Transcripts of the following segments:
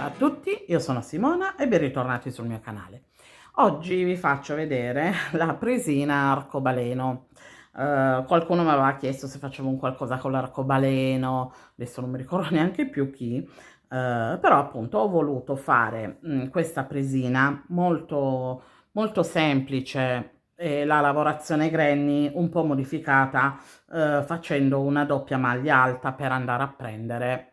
Ciao a tutti, io sono Simona e ben ritornati sul mio canale. Oggi vi faccio vedere la presina arcobaleno. Qualcuno mi aveva chiesto se facevo un qualcosa con l'arcobaleno, adesso non mi ricordo neanche più chi, però appunto ho voluto fare questa presina molto, molto semplice e la lavorazione granny un po' modificata, facendo una doppia maglia alta per andare a prendere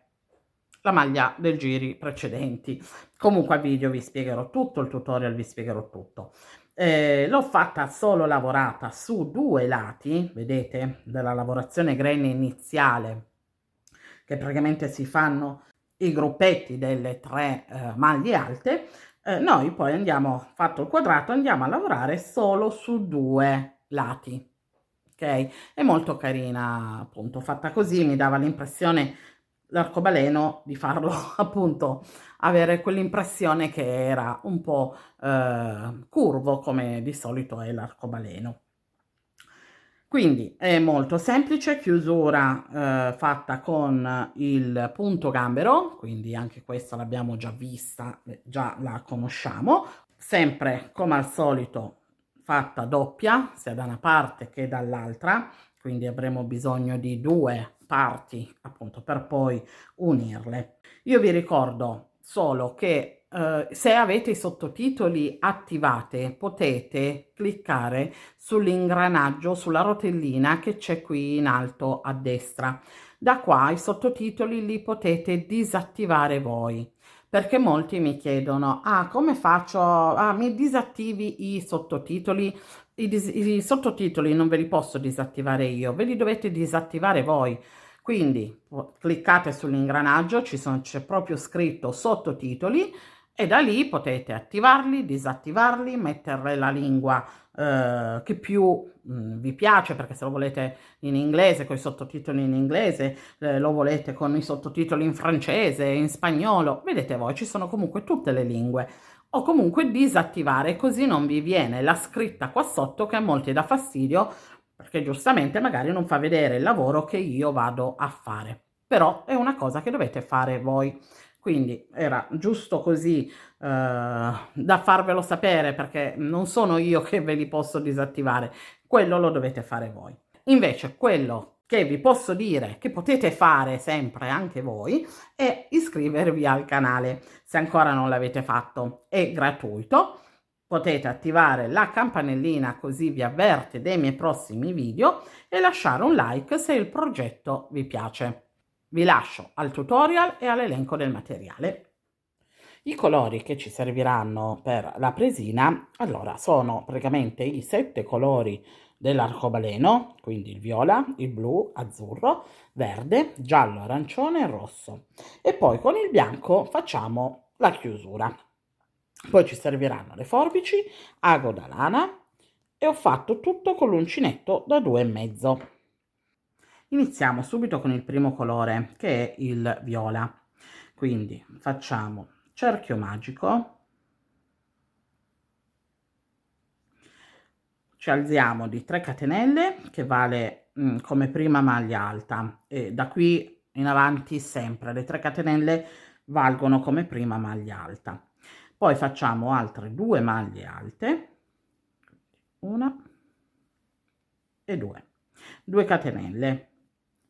la maglia del giri precedenti. Comunque a video vi spiegherò tutto, il tutorial vi spiegherò tutto. L'ho fatta solo lavorata su due lati, vedete, della lavorazione granny iniziale, che praticamente si fanno i gruppetti delle tre maglie alte. Noi poi andiamo, fatto il quadrato, andiamo a lavorare solo su due lati. Ok? È molto carina, appunto, fatta così, mi dava l'impressione l'arcobaleno di farlo appunto avere quell'impressione che era un po' curvo come di solito è l'arcobaleno. Quindi è molto semplice, chiusura fatta con il punto gambero, quindi anche questa l'abbiamo già vista, già la conosciamo, sempre come al solito fatta doppia, sia da una parte che dall'altra, quindi avremo bisogno di due parti appunto per poi unirle. Io vi ricordo solo che se avete i sottotitoli attivati potete cliccare sull'ingranaggio, sulla rotellina che c'è qui in alto a destra. Da qua i sottotitoli li potete disattivare voi, perché molti mi chiedono: ah, come faccio? Ah, mi disattivi i sottotitoli? I sottotitoli non ve li posso disattivare io, ve li dovete disattivare voi. Quindi cliccate sull'ingranaggio, c'è proprio scritto sottotitoli e da lì potete attivarli, disattivarli, mettere la lingua che più vi piace, perché se lo volete in inglese con i sottotitoli in inglese, lo volete con i sottotitoli in francese, in spagnolo, vedete voi, ci sono comunque tutte le lingue. O comunque disattivare, così non vi viene la scritta qua sotto che a molti dà fastidio, perché giustamente magari non fa vedere il lavoro che io vado a fare. Però è una cosa che dovete fare voi. Quindi era giusto così da farvelo sapere, perché non sono io che ve li posso disattivare, quello lo dovete fare voi. Invece quello che vi posso dire che potete fare sempre anche voi è iscrivervi al canale se ancora non l'avete fatto, è gratuito. Potete attivare la campanellina così vi avverte dei miei prossimi video e lasciare un like se il progetto vi piace. Vi lascio al tutorial e all'elenco del materiale. I colori che ci serviranno per la presina, allora, sono praticamente i 7 colori dell'arcobaleno, quindi il viola, il blu, azzurro, verde, giallo, arancione e rosso. E poi con il bianco facciamo la chiusura. Poi ci serviranno le forbici, ago da lana e ho fatto tutto con l'uncinetto da 2,5. Iniziamo subito con il primo colore, che è il viola. Quindi facciamo cerchio magico, ci alziamo di 3 catenelle che vale come prima maglia alta, e da qui in avanti sempre le 3 catenelle valgono come prima maglia alta. Poi facciamo altre 2 maglie alte, una e 2 catenelle,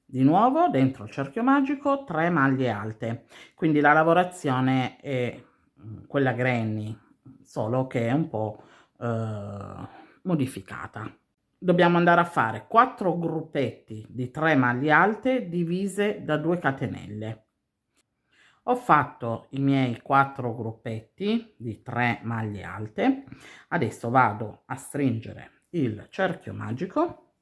di nuovo dentro il cerchio magico 3 maglie alte, quindi la lavorazione è quella granny, solo che è un po' modificata. Dobbiamo andare a fare 4 gruppetti di 3 maglie alte divise da 2 catenelle. Ho fatto i miei 4 gruppetti di 3 maglie alte, adesso vado a stringere il cerchio magico,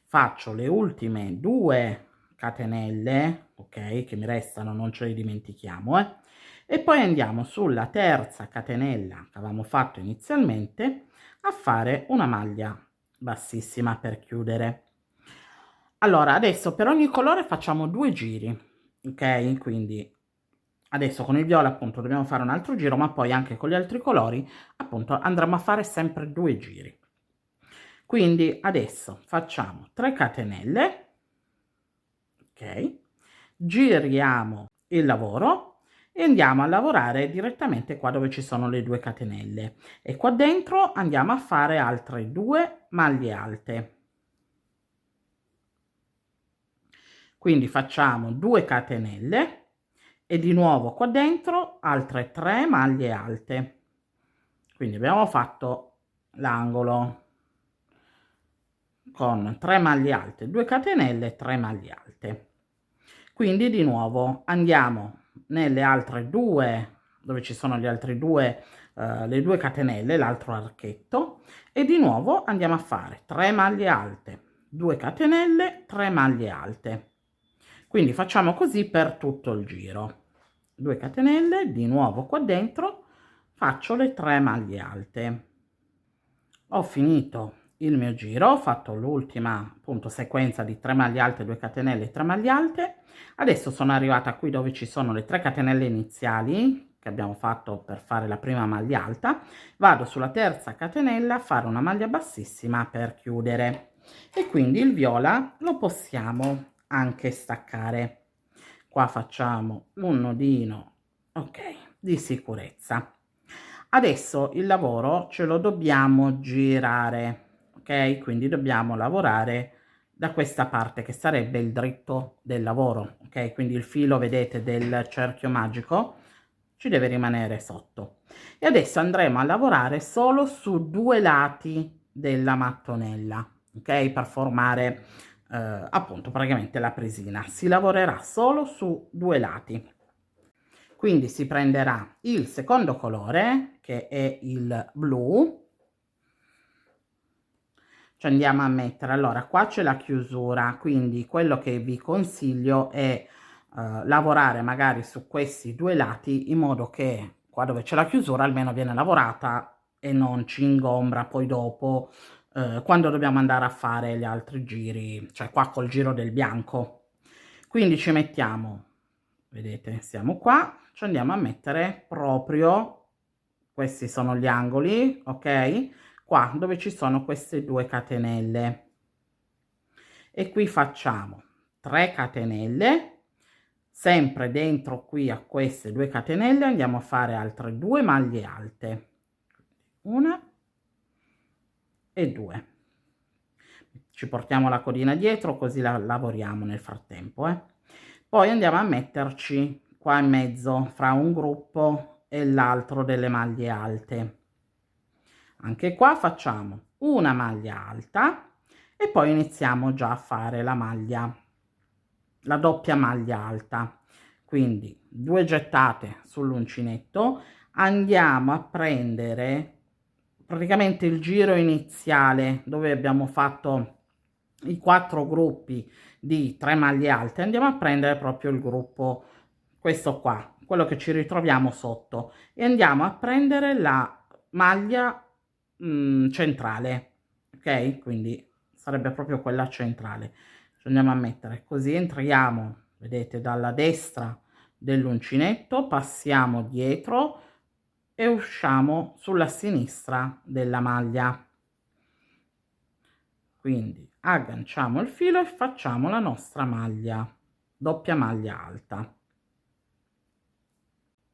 faccio le ultime 2 catenelle, ok, che mi restano, non ce le dimentichiamo, e poi andiamo sulla terza catenella che avevamo fatto inizialmente a fare una maglia bassissima per chiudere. Allora, adesso per ogni colore facciamo 2 giri, ok? Quindi adesso con il viola appunto dobbiamo fare un altro giro, ma poi anche con gli altri colori appunto andremo a fare sempre 2 giri. Quindi adesso facciamo 3 catenelle, ok? Giriamo il lavoro e andiamo a lavorare direttamente qua dove ci sono le 2 catenelle, e qua dentro andiamo a fare altre 2 maglie alte. Quindi facciamo 2 catenelle e di nuovo qua dentro altre 3 maglie alte. Quindi abbiamo fatto l'angolo con 3 maglie alte, 2 catenelle, 3 maglie alte. Quindi di nuovo andiamo nelle altre 2, dove ci sono gli altri 2, le 2 catenelle, l'altro archetto, e di nuovo andiamo a fare 3 maglie alte, 2 catenelle, 3 maglie alte. Quindi facciamo così per tutto il giro. 2 catenelle, di nuovo qua dentro faccio le 3 maglie alte. Ho finito il mio giro, ho fatto l'ultima appunto sequenza di 3 maglie alte, 2 catenelle e 3 maglie alte. Adesso sono arrivata qui dove ci sono le 3 catenelle iniziali che abbiamo fatto per fare la prima maglia alta. Vado sulla terza catenella a fare una maglia bassissima per chiudere, e quindi il viola lo possiamo anche staccare. Qua facciamo un nodino, ok, di sicurezza. Adesso il lavoro ce lo dobbiamo girare, ok? Quindi dobbiamo lavorare da questa parte che sarebbe il dritto del lavoro, ok? Quindi il filo, vedete, del cerchio magico ci deve rimanere sotto. E adesso andremo a lavorare solo su 2 lati della mattonella, ok? Per formare appunto praticamente la presina. Si lavorerà solo su 2 lati. Quindi si prenderà il secondo colore, che è il blu, ci andiamo a mettere, allora qua c'è la chiusura, quindi quello che vi consiglio è lavorare magari su questi 2 lati, in modo che qua dove c'è la chiusura almeno viene lavorata e non ci ingombra poi dopo quando dobbiamo andare a fare gli altri giri, cioè qua col giro del bianco. Quindi ci mettiamo, vedete, siamo qua, ci andiamo a mettere proprio, questi sono gli angoli, ok? Qua dove ci sono queste 2 catenelle, e qui facciamo 3 catenelle, sempre dentro qui a queste 2 catenelle andiamo a fare altre 2 maglie alte, 1 e 2. Ci portiamo la codina dietro così la lavoriamo nel frattempo, Poi andiamo a metterci qua in mezzo fra un gruppo e l'altro delle maglie alte. Anche qua facciamo una maglia alta e poi iniziamo già a fare la maglia, la doppia maglia alta. Quindi 2 gettate sull'uncinetto, andiamo a prendere praticamente il giro iniziale dove abbiamo fatto i 4 gruppi di 3 maglie alte, andiamo a prendere proprio il gruppo, questo qua, quello che ci ritroviamo sotto, e andiamo a prendere la maglia centrale, ok? Quindi sarebbe proprio quella centrale. Ci andiamo a mettere così, entriamo, vedete, dalla destra dell'uncinetto, passiamo dietro e usciamo sulla sinistra della maglia. Quindi agganciamo il filo e facciamo la nostra maglia, doppia maglia alta.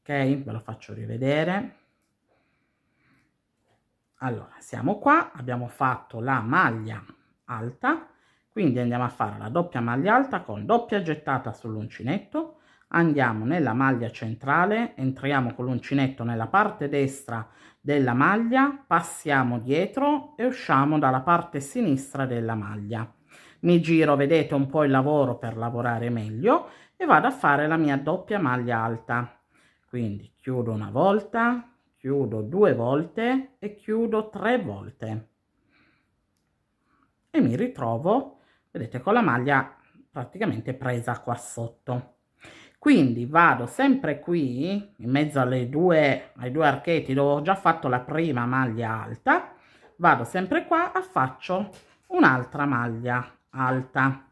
Ok, ve lo faccio rivedere. Allora, siamo qua, abbiamo fatto la maglia alta, quindi andiamo a fare la doppia maglia alta con doppia gettata sull'uncinetto, andiamo nella maglia centrale, entriamo con l'uncinetto nella parte destra della maglia, passiamo dietro e usciamo dalla parte sinistra della maglia. Mi giro, vedete, un po' il lavoro per lavorare meglio, e vado a fare la mia doppia maglia alta. Quindi chiudo una volta, chiudo 2 volte e chiudo 3 volte e mi ritrovo, vedete, con la maglia praticamente presa qua sotto. Quindi vado sempre qui in mezzo ai due archetti dove ho già fatto la prima maglia alta, vado sempre qua e faccio un'altra maglia alta,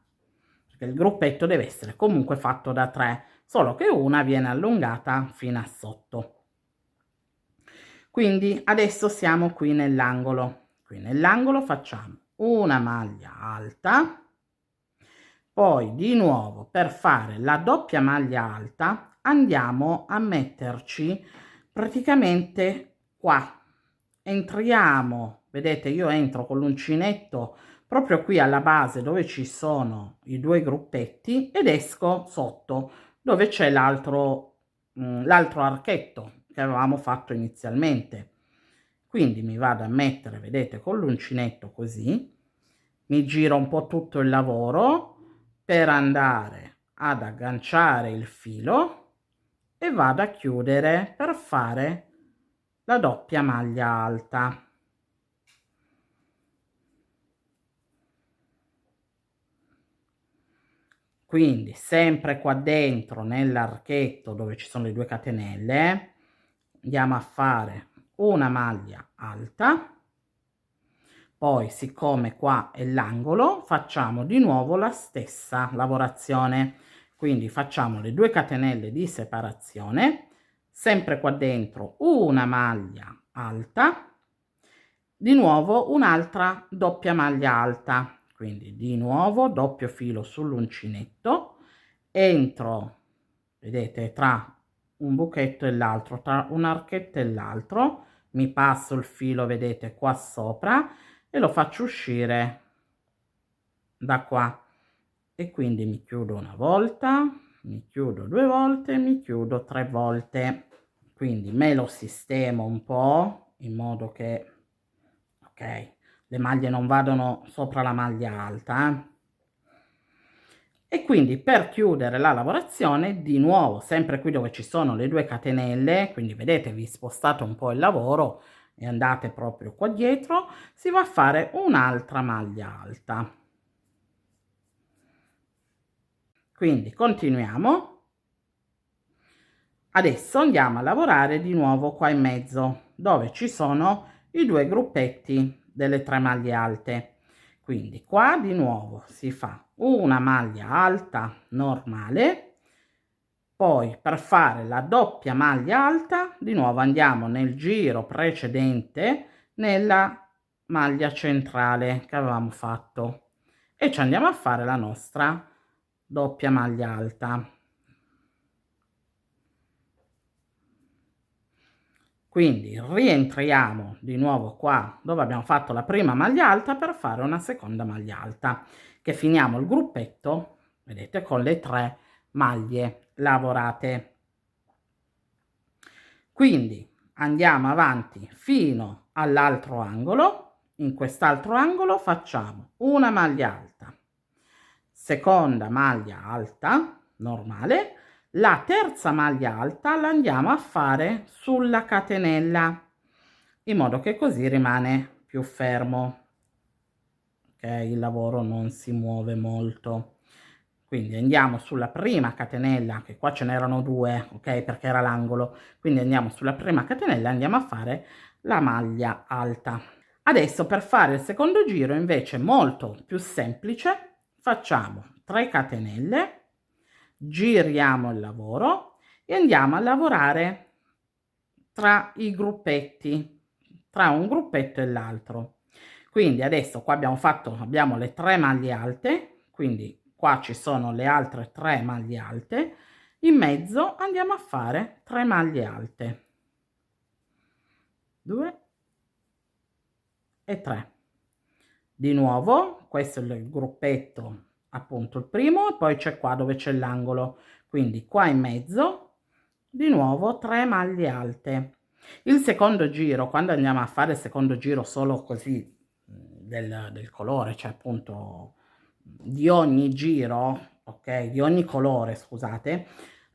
perché il gruppetto deve essere comunque fatto da 3, solo che una viene allungata fino a sotto. Quindi adesso siamo qui nell'angolo, facciamo una maglia alta, poi di nuovo per fare la doppia maglia alta andiamo a metterci praticamente qua. Entriamo, vedete, io entro con l'uncinetto proprio qui alla base dove ci sono i due gruppetti ed esco sotto dove c'è l'altro archetto che avevamo fatto inizialmente. Quindi mi vado a mettere, vedete, con l'uncinetto così, mi giro un po' tutto il lavoro per andare ad agganciare il filo e vado a chiudere per fare la doppia maglia alta. Quindi sempre qua dentro nell'archetto dove ci sono le 2 catenelle andiamo a fare una maglia alta, poi siccome qua è l'angolo facciamo di nuovo la stessa lavorazione, quindi facciamo le 2 catenelle di separazione, sempre qua dentro una maglia alta, di nuovo un'altra doppia maglia alta, quindi di nuovo doppio filo sull'uncinetto, entro, vedete, tra un buchetto e l'altro, tra un archetto e l'altro, mi passo il filo, vedete, qua sopra e lo faccio uscire da qua e quindi mi chiudo una volta, mi chiudo 2 volte, mi chiudo 3 volte, quindi me lo sistemo un po' in modo che le maglie non vadano sopra la maglia alta, e quindi per chiudere la lavorazione di nuovo sempre qui dove ci sono le 2 catenelle, quindi vedete vi spostate un po' il lavoro e andate proprio qua dietro, si va a fare un'altra maglia alta. Quindi continuiamo. Adesso andiamo a lavorare di nuovo qua in mezzo dove ci sono i 2 gruppetti delle 3 maglie alte, quindi qua di nuovo si fa una maglia alta normale, poi per fare la doppia maglia alta di nuovo andiamo nel giro precedente nella maglia centrale che avevamo fatto e ci andiamo a fare la nostra doppia maglia alta. Quindi rientriamo di nuovo qua dove abbiamo fatto la prima maglia alta per fare una seconda maglia alta, che finiamo il gruppetto, vedete, con le 3 maglie lavorate. Quindi andiamo avanti fino all'altro angolo, in quest'altro angolo facciamo una maglia alta, seconda maglia alta normale, la terza maglia alta la andiamo a fare sulla catenella in modo che così rimane più fermo, ok, il lavoro non si muove molto. Quindi andiamo sulla prima catenella, che qua ce n'erano 2, ok, perché era l'angolo, quindi andiamo sulla prima catenella e andiamo a fare la maglia alta. Adesso per fare il secondo giro invece molto più semplice, facciamo 3 catenelle, giriamo il lavoro e andiamo a lavorare tra i gruppetti, tra un gruppetto e l'altro. Quindi adesso qua abbiamo le 3 maglie alte, quindi qua ci sono le altre 3 maglie alte, in mezzo andiamo a fare 3 maglie alte, 2 e 3. Di nuovo questo è il gruppetto, appunto il primo, e poi c'è qua dove c'è l'angolo, quindi qua in mezzo di nuovo 3 maglie alte. Il secondo giro, quando andiamo a fare il secondo giro solo così del colore, cioè appunto di ogni giro, ok, di ogni colore, scusate,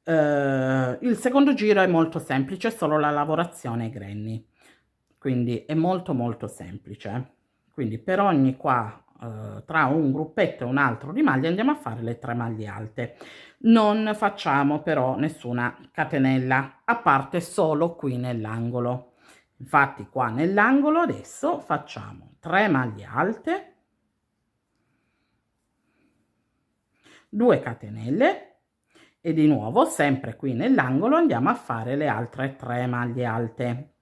il secondo giro è molto semplice, solo la lavorazione ai granny, quindi è molto semplice. Quindi per ogni qua tra un gruppetto e un altro di maglie andiamo a fare le 3 maglie alte, non facciamo però nessuna catenella, a parte solo qui nell'angolo. Infatti qua nell'angolo adesso facciamo 3 maglie alte, 2 catenelle e di nuovo sempre qui nell'angolo andiamo a fare le altre 3 maglie alte,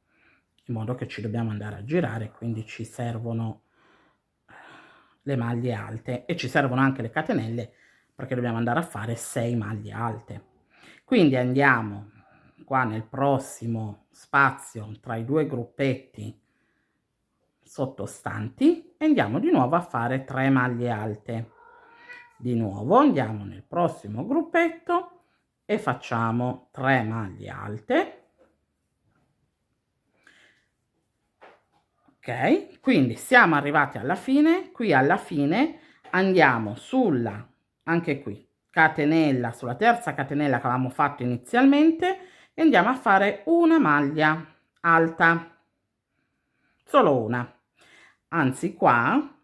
in modo che ci dobbiamo andare a girare, quindi ci servono le maglie alte e ci servono anche le catenelle perché dobbiamo andare a fare 6 maglie alte. Quindi andiamo qua nel prossimo spazio tra i due gruppetti sottostanti e andiamo di nuovo a fare 3 maglie alte. Di nuovo andiamo nel prossimo gruppetto e facciamo 3 maglie alte. Ok, quindi siamo arrivati alla fine. Qui alla fine andiamo sulla, anche qui, catenella, sulla terza catenella che avevamo fatto inizialmente e andiamo a fare una maglia alta, solo una, anzi qua,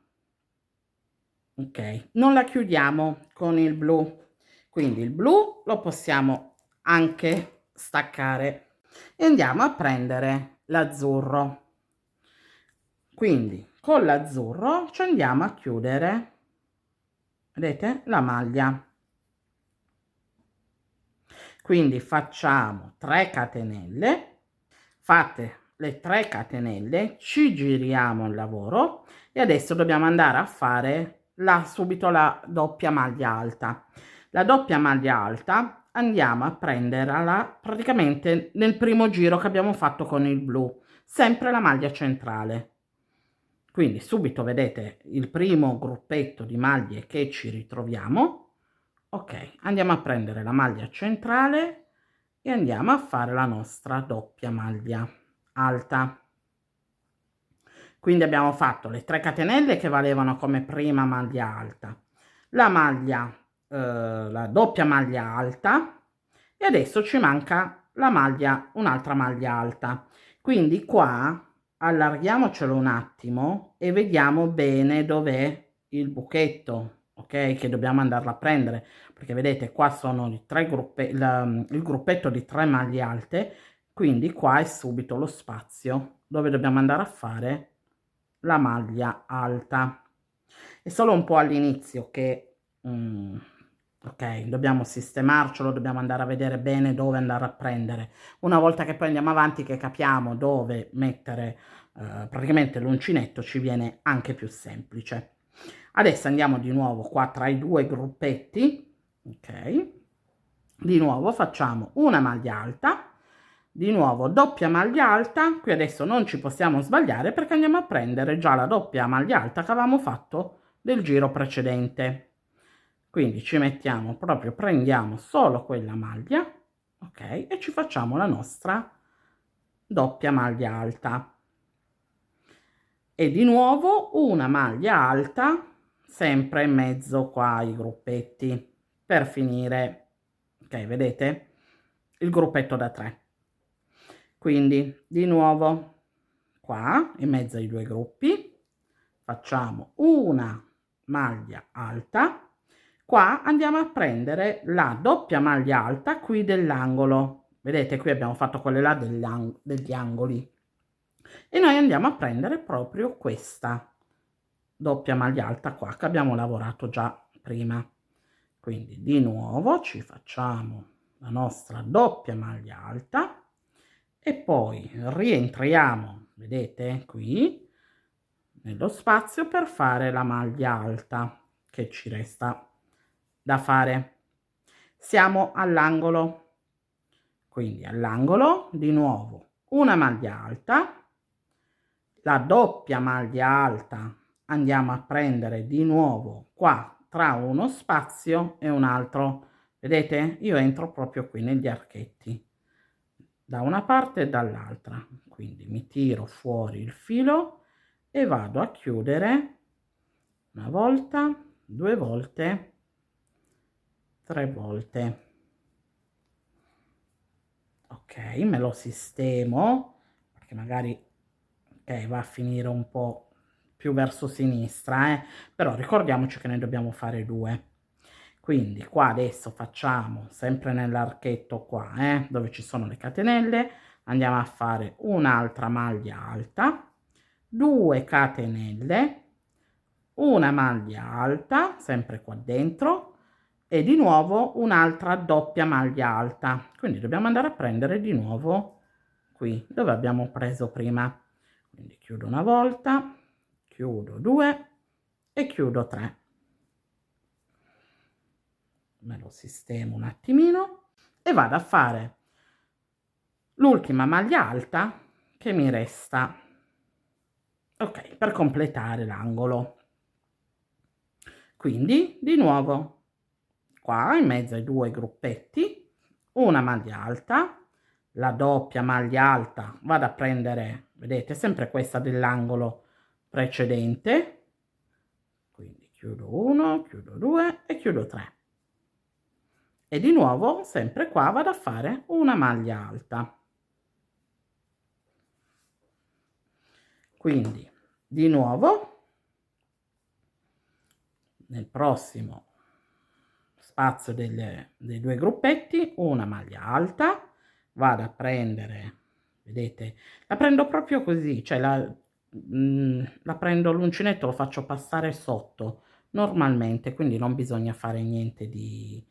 ok, non la chiudiamo con il blu, quindi il blu lo possiamo anche staccare e andiamo a prendere l'azzurro. Quindi con l'azzurro ci andiamo a chiudere, vedete, la maglia. Quindi facciamo 3 catenelle, fate le 3 catenelle, ci giriamo il lavoro e adesso dobbiamo andare a fare subito la doppia maglia alta. La doppia maglia alta andiamo a prenderla praticamente nel primo giro che abbiamo fatto con il blu, sempre la maglia centrale. Quindi subito vedete il primo gruppetto di maglie che ci ritroviamo. Ok, andiamo a prendere la maglia centrale e andiamo a fare la nostra doppia maglia alta. Quindi abbiamo fatto le 3 catenelle che valevano come prima maglia alta, la maglia, la doppia maglia alta e adesso ci manca la maglia, un'altra maglia alta. Quindi qua allarghiamocelo un attimo e vediamo bene dov'è il buchetto, ok, che dobbiamo andarla a prendere, perché vedete qua sono i 3 gruppi, il gruppetto di 3 maglie alte, quindi qua è subito lo spazio dove dobbiamo andare a fare la maglia alta. È solo un po' all'inizio che ok, dobbiamo sistemarcelo, dobbiamo andare a vedere bene dove andare a prendere. Una volta che poi andiamo avanti, che capiamo dove mettere praticamente l'uncinetto, ci viene anche più semplice. Adesso andiamo di nuovo qua tra i due gruppetti, ok? Di nuovo facciamo una maglia alta, di nuovo doppia maglia alta. Qui adesso non ci possiamo sbagliare perché andiamo a prendere già la doppia maglia alta che avevamo fatto del giro precedente. Quindi ci mettiamo proprio, prendiamo solo quella maglia, ok, e ci facciamo la nostra doppia maglia alta e di nuovo una maglia alta sempre in mezzo qua ai gruppetti per finire, ok, vedete il gruppetto da 3. Quindi di nuovo qua in mezzo ai due gruppi facciamo una maglia alta. Qua andiamo a prendere la doppia maglia alta qui dell'angolo, vedete qui abbiamo fatto quelle là degli angoli e noi andiamo a prendere proprio questa doppia maglia alta qua che abbiamo lavorato già prima. Quindi di nuovo ci facciamo la nostra doppia maglia alta e poi rientriamo, vedete qui nello spazio per fare la maglia alta che ci resta da fare. Siamo all'angolo, quindi all'angolo di nuovo una maglia alta, la doppia maglia alta andiamo a prendere di nuovo qua tra uno spazio e un altro, vedete io entro proprio qui negli archetti da una parte e dall'altra, quindi mi tiro fuori il filo e vado a chiudere una volta, 2 volte, 3 volte. Ok, me lo sistemo perché magari ok va a finire un po' più verso sinistra, però ricordiamoci che ne dobbiamo fare 2. Quindi qua adesso facciamo sempre nell'archetto qua, dove ci sono le catenelle, andiamo a fare un'altra maglia alta, 2 catenelle, una maglia alta sempre qua dentro e di nuovo un'altra doppia maglia alta. Quindi dobbiamo andare a prendere di nuovo qui dove abbiamo preso prima. Quindi chiudo una volta, chiudo 2 e chiudo 3. Me lo sistemo un attimino e vado a fare l'ultima maglia alta che mi resta, ok, per completare l'angolo. Quindi di nuovo qua in mezzo ai due gruppetti una maglia alta, la doppia maglia alta, vado a prendere, vedete, sempre questa dell'angolo precedente, quindi chiudo 1, chiudo 2 e chiudo 3, e di nuovo sempre qua vado a fare una maglia alta. Quindi di nuovo nel prossimo spazio dei due gruppetti una maglia alta, vado a prendere, vedete, la prendo proprio così, cioè la prendo, l'uncinetto lo faccio passare sotto normalmente, quindi non bisogna fare niente di,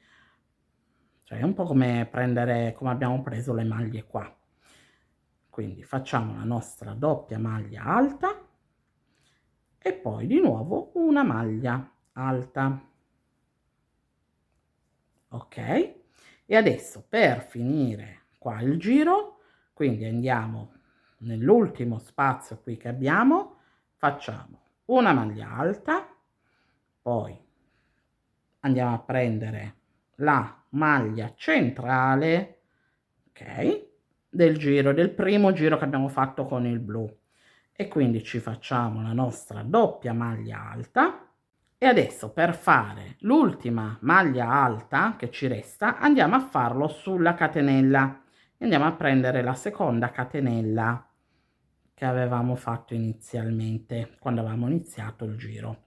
cioè è un po' come prendere, come abbiamo preso le maglie qua. Quindi facciamo la nostra doppia maglia alta e poi di nuovo una maglia alta, ok? E adesso per finire qua il giro, quindi andiamo nell'ultimo spazio qui che abbiamo, facciamo una maglia alta, poi andiamo a prendere la maglia centrale, ok, del giro, del primo giro che abbiamo fatto con il blu, e quindi ci facciamo la nostra doppia maglia alta. E adesso per fare l'ultima maglia alta che ci resta andiamo a farlo sulla catenella, andiamo a prendere la seconda catenella che avevamo fatto inizialmente quando avevamo iniziato il giro.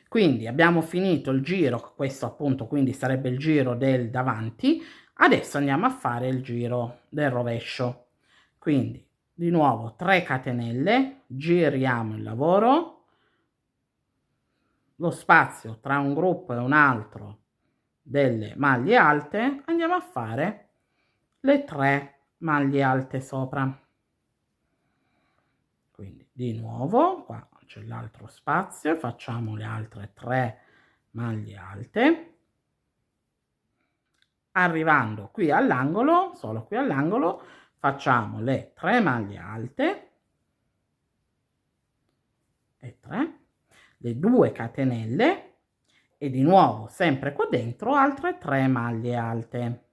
Quindi abbiamo finito il giro, questo appunto quindi sarebbe il giro del davanti. Adesso andiamo a fare il giro del rovescio, quindi di nuovo 3 catenelle, giriamo il lavoro, lo spazio tra un gruppo e un altro delle maglie alte, andiamo a fare le 3 maglie alte sopra. Quindi di nuovo qua c'è l'altro spazio, facciamo le altre 3 maglie alte, arrivando qui all'angolo, solo qui all'angolo, facciamo le 3 maglie alte e 3, le 2 catenelle e di nuovo sempre qua dentro altre 3 maglie alte,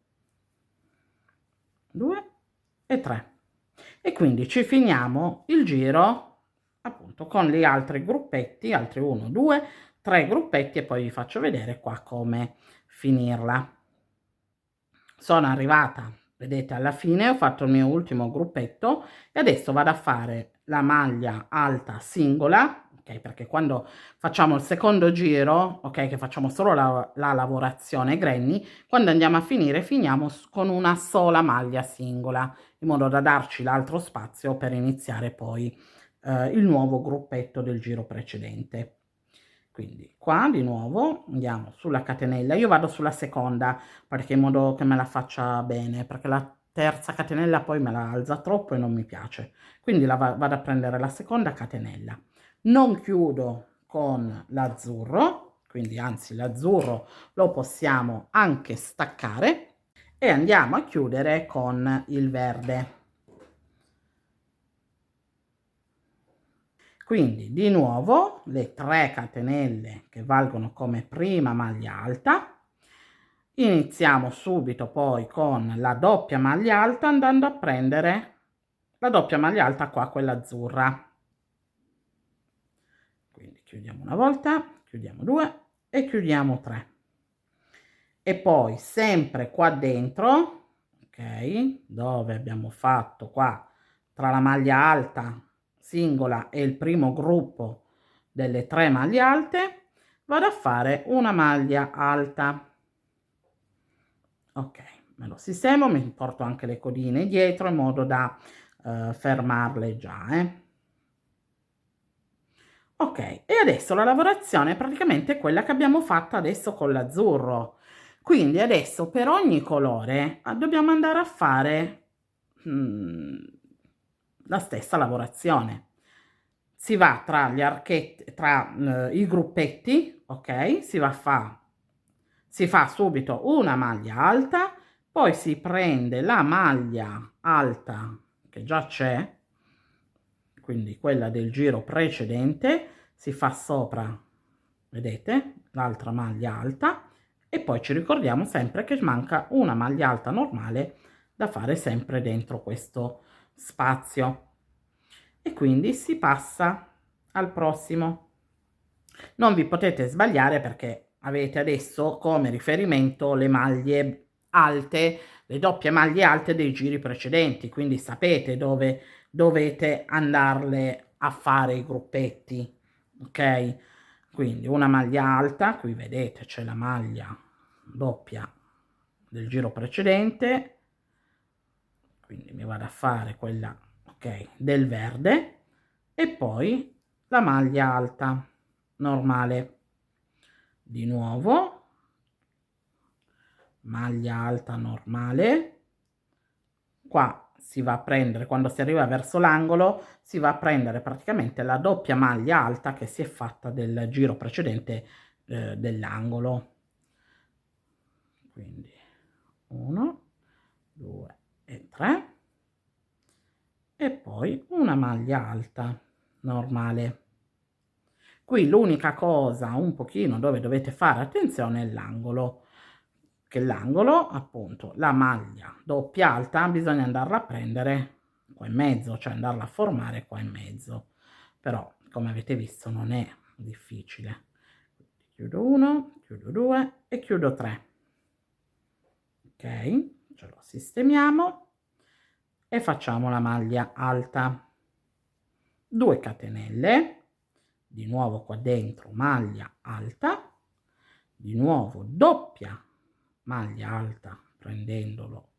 2 e 3, e quindi ci finiamo il giro appunto con gli altri gruppetti, altri 1, 2, 3 gruppetti, e poi vi faccio vedere qua come finirla. Sono arrivata, vedete, alla fine, ho fatto il mio ultimo gruppetto e adesso vado a fare la maglia alta singola, ok, perché quando facciamo il secondo giro, ok, che facciamo solo la lavorazione granny, quando andiamo a finire finiamo con una sola maglia singola, in modo da darci l'altro spazio per iniziare poi il nuovo gruppetto del giro precedente. Quindi qua di nuovo andiamo sulla catenella, io vado sulla seconda perché in modo che me la faccia bene, perché la terza catenella poi me la alza troppo e non mi piace, quindi vado a prendere la seconda catenella, non chiudo con l'azzurro, quindi anzi l'azzurro lo possiamo anche staccare, e andiamo a chiudere con il verde. Quindi di nuovo le 3 catenelle che valgono come prima maglia alta, iniziamo subito poi con la doppia maglia alta andando a prendere la doppia maglia alta qua, quella azzurra. Quindi chiudiamo una volta, chiudiamo 2 e chiudiamo 3, e poi sempre qua dentro, ok, dove abbiamo fatto qua tra la maglia alta singola e il primo gruppo delle 3 maglie alte, vado a fare una maglia alta, ok, me lo sistemo, mi porto anche le codine dietro in modo da fermarle già, ok. E adesso la lavorazione è praticamente quella che abbiamo fatto adesso con l'azzurro, quindi adesso per ogni colore dobbiamo andare a fare la stessa lavorazione. Si va tra gli archetti, tra i gruppetti, ok, si va a fare si fa subito una maglia alta, poi si prende la maglia alta che già c'è, quindi quella del giro precedente, si fa sopra, vedete, l'altra maglia alta, e poi ci ricordiamo sempre che manca una maglia alta normale da fare sempre dentro questo spazio, e quindi si passa al prossimo. Non vi potete sbagliare perché avete adesso come riferimento le maglie alte, le doppie maglie alte dei giri precedenti, quindi sapete dove dovete andarle a fare i gruppetti, ok? Quindi una maglia alta, qui vedete c'è la maglia doppia del giro precedente, quindi mi vado a fare quella, ok, del verde, e poi la maglia alta normale. Di nuovo maglia alta normale, qua si va a prendere, quando si arriva verso l'angolo si va a prendere praticamente la doppia maglia alta che si è fatta del giro precedente dell'angolo, quindi 1, 2 e 3, e poi una maglia alta normale. Qui l'unica cosa un pochino dove dovete fare attenzione è l'angolo, che l'angolo, appunto, la maglia doppia alta bisogna andarla a prendere qua in mezzo, cioè andarla a formare qua in mezzo, però come avete visto non è difficile. Chiudo 1, chiudo 2 e chiudo 3. Ok, ce lo sistemiamo e facciamo la maglia alta, 2 catenelle, di nuovo qua dentro maglia alta, di nuovo doppia maglia alta prendendolo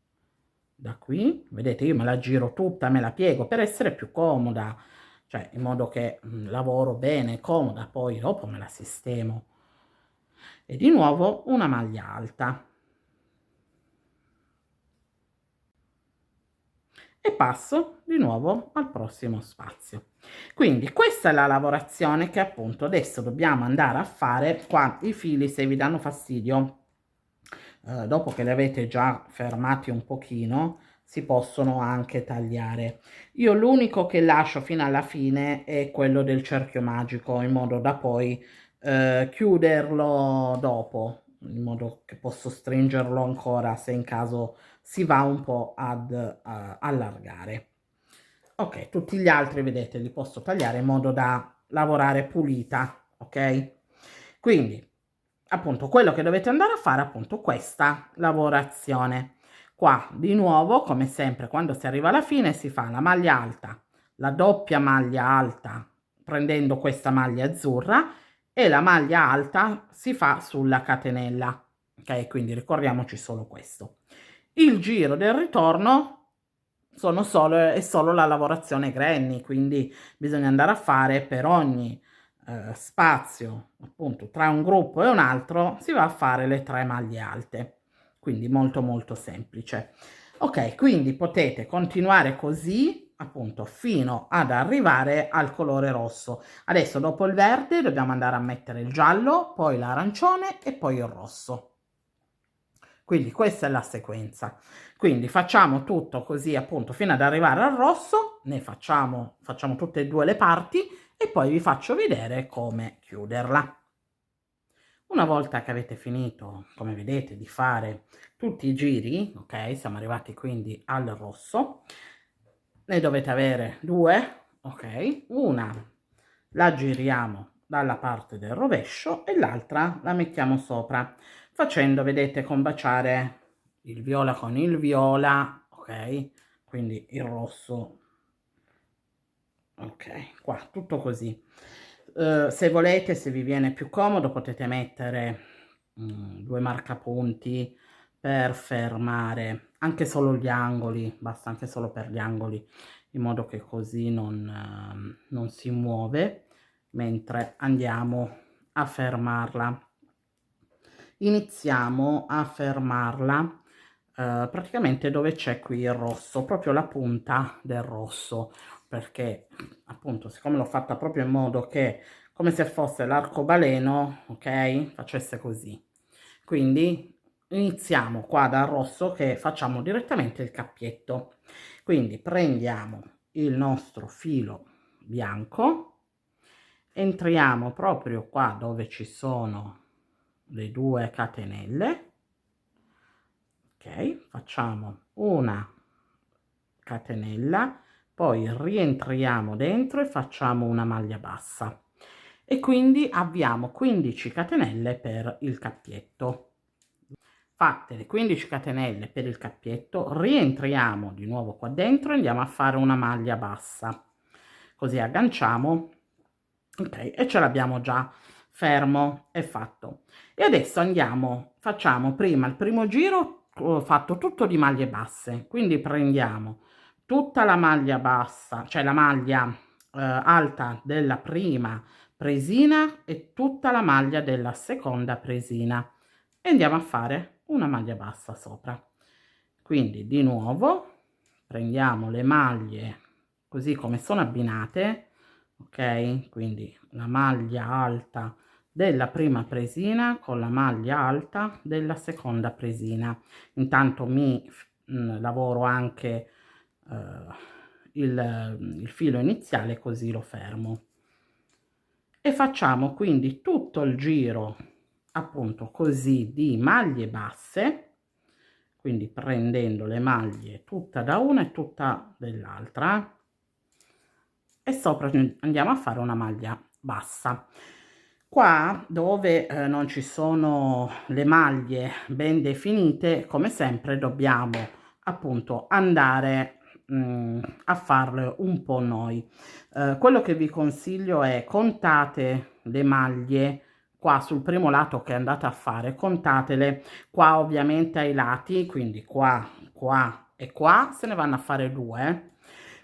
da qui, vedete io me la giro tutta, me la piego per essere più comoda, cioè in modo che lavoro bene, comoda, poi dopo me la sistemo, e di nuovo una maglia alta e passo di nuovo al prossimo spazio. Quindi questa è la lavorazione che appunto adesso dobbiamo andare a fare. Qua i fili, se vi danno fastidio, dopo che li avete già fermati un pochino, si possono anche tagliare. Io l'unico che lascio fino alla fine è quello del cerchio magico, in modo da poi chiuderlo dopo, in modo che posso stringerlo ancora se in caso si va un po' ad allargare. Ok, tutti gli altri vedete li posso tagliare in modo da lavorare pulita, ok? Quindi appunto quello che dovete andare a fare è appunto questa lavorazione. Qua di nuovo, come sempre, quando si arriva alla fine si fa la maglia alta, la doppia maglia alta prendendo questa maglia azzurra, e la maglia alta si fa sulla catenella, ok? Quindi ricordiamoci solo questo. Il giro del ritorno è solo la lavorazione granny, quindi bisogna andare a fare per ogni spazio, appunto, tra un gruppo e un altro, si va a fare le 3 maglie alte, quindi molto molto semplice. Ok, quindi potete continuare così, appunto, fino ad arrivare al colore rosso. Adesso dopo il verde dobbiamo andare a mettere il giallo, poi l'arancione e poi il rosso. Quindi questa è la sequenza. Quindi facciamo tutto così appunto fino ad arrivare al rosso, ne facciamo tutte e due le parti e poi vi faccio vedere come chiuderla. Una volta che avete finito, come vedete, di fare tutti i giri, ok, siamo arrivati quindi al rosso, ne dovete avere 2, ok, una la giriamo dalla parte del rovescio e l'altra la mettiamo sopra, facendo, vedete, combaciare il viola con il viola, ok, quindi il rosso, ok, qua tutto così. Se volete, se vi viene più comodo, potete mettere 2 marcapunti per fermare anche solo gli angoli, basta anche solo per gli angoli, in modo che così non si muove mentre andiamo a fermarla. Iniziamo a fermarla praticamente dove c'è qui il rosso, proprio la punta del rosso, perché appunto siccome l'ho fatta proprio in modo che come se fosse l'arcobaleno, ok, facesse così. Quindi iniziamo qua dal rosso che facciamo direttamente il cappietto. Quindi prendiamo il nostro filo bianco, entriamo proprio qua dove ci sono le 2 catenelle, ok, facciamo una catenella, poi rientriamo dentro e facciamo una maglia bassa e quindi abbiamo 15 catenelle per il cappietto. Fatte le 15 catenelle per il cappietto, rientriamo di nuovo qua dentro e andiamo a fare una maglia bassa, così agganciamo, ok, e ce l'abbiamo già fermo e fatto. E adesso andiamo, facciamo prima il primo giro, ho fatto tutto di maglie basse, quindi prendiamo tutta la maglia bassa, cioè la maglia alta della prima presina e tutta la maglia della seconda presina e andiamo a fare una maglia bassa sopra. Quindi di nuovo prendiamo le maglie così come sono abbinate, ok, quindi la maglia alta della prima presina con la maglia alta della seconda presina. Intanto lavoro anche il filo iniziale, così lo fermo e facciamo quindi tutto il giro appunto così di maglie basse, quindi prendendo le maglie tutta da una e tutta dell'altra e sopra andiamo a fare una maglia bassa. Qua dove non ci sono le maglie ben definite, come sempre dobbiamo appunto andare a farle un po' noi. Quello che vi consiglio è contate le maglie qua sul primo lato che andate a fare, contatele qua ovviamente ai lati, quindi qua, qua e qua se ne vanno a fare 2.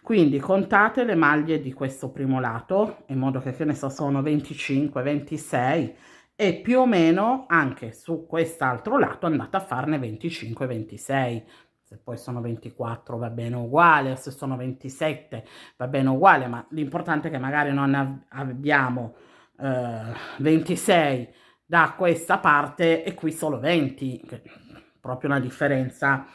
Quindi contate le maglie di questo primo lato in modo che ne so, sono 25, 26 e più o meno anche su quest'altro lato andate a farne 25, 26. Se poi sono 24 va bene uguale, se sono 27 va bene uguale, ma l'importante è che magari non abbiamo 26 da questa parte e qui solo 20, che è proprio una differenza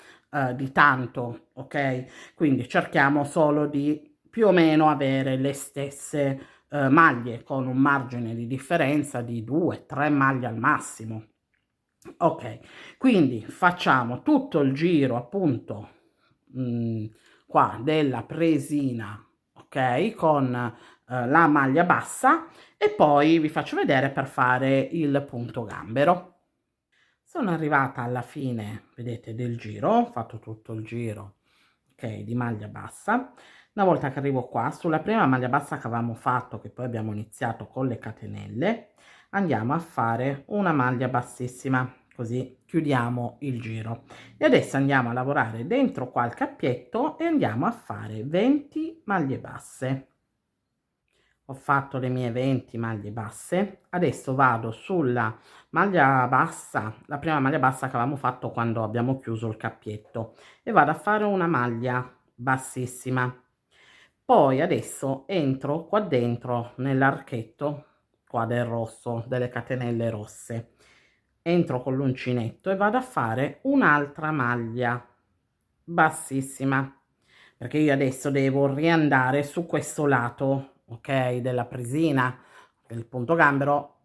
di tanto, ok? Quindi cerchiamo solo di più o meno avere le stesse maglie con un margine di differenza di 2-3 maglie al massimo. Ok, quindi facciamo tutto il giro appunto qua della presina, ok, con la maglia bassa e poi vi faccio vedere per fare il punto gambero. Sono arrivata alla fine, vedete, del giro, ho fatto tutto il giro, ok, di maglia bassa. Una volta che arrivo qua, sulla prima maglia bassa che avevamo fatto, che poi abbiamo iniziato con le catenelle, andiamo a fare una maglia bassissima, così chiudiamo il giro. E adesso andiamo a lavorare dentro qua il cappietto e andiamo a fare 20 maglie basse. Ho fatto le mie 20 maglie basse, adesso vado sulla maglia bassa, la prima maglia bassa che avevamo fatto quando abbiamo chiuso il cappietto e vado a fare una maglia bassissima. Poi adesso entro qua dentro nell'archetto qua del rosso, delle catenelle rosse, entro con l'uncinetto e vado a fare un'altra maglia bassissima perché io adesso devo riandare su questo lato, ok, della presina. Il punto gambero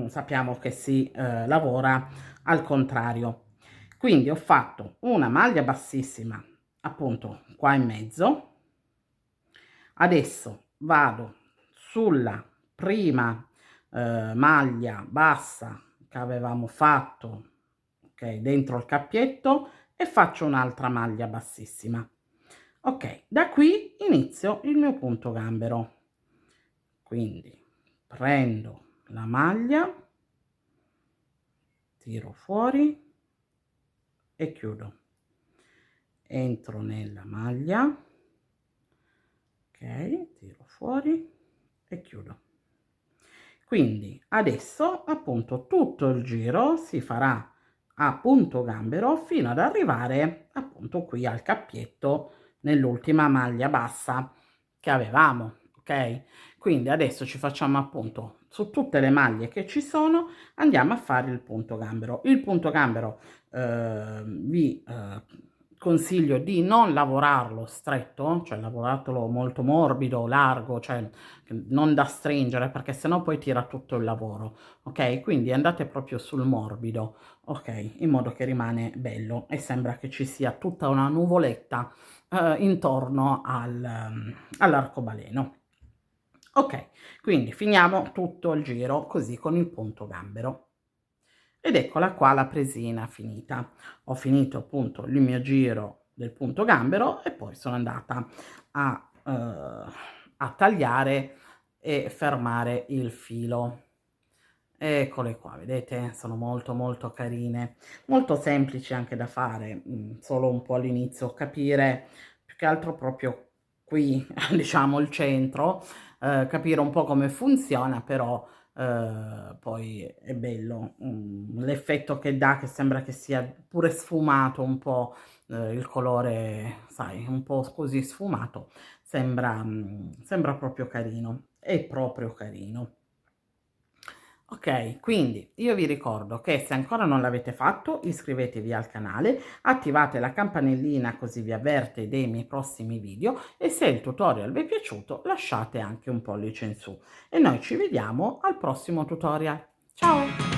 sappiamo che si lavora al contrario. Quindi ho fatto una maglia bassissima appunto qua in mezzo. Adesso vado sulla prima maglia bassa che avevamo fatto, ok, dentro il cappietto e faccio un'altra maglia bassissima. Ok, da qui inizio il mio punto gambero. Quindi prendo la maglia, tiro fuori e chiudo. Entro nella maglia, ok, tiro fuori e chiudo. Quindi adesso appunto tutto il giro si farà a punto gambero fino ad arrivare appunto qui al cappietto nell'ultima maglia bassa che avevamo, ok? ok? Quindi adesso ci facciamo appunto su tutte le maglie che ci sono, andiamo a fare il punto gambero. Il punto gambero vi consiglio di non lavorarlo stretto, cioè lavoratelo molto morbido, largo, cioè non da stringere, perché sennò poi tira tutto il lavoro, ok? Quindi andate proprio sul morbido, ok? In modo che rimane bello e sembra che ci sia tutta una nuvoletta intorno all'arcobaleno. Ok, quindi finiamo tutto il giro così con il punto gambero. Ed eccola qua la presina finita. Ho finito appunto il mio giro del punto gambero e poi sono andata a tagliare e fermare il filo. Eccole qua, vedete? Sono molto molto carine, molto semplici anche da fare, solo un po' all'inizio capire, più che altro proprio qui, diciamo il centro, capire un po' come funziona, però poi è bello, l'effetto che dà, che sembra che sia pure sfumato un po', il colore, sai, un po' così sfumato, sembra proprio carino, è proprio carino. Ok, quindi io vi ricordo che se ancora non l'avete fatto, iscrivetevi al canale, attivate la campanellina così vi avverte dei miei prossimi video e se il tutorial vi è piaciuto lasciate anche un pollice in su e noi ci vediamo al prossimo tutorial. Ciao!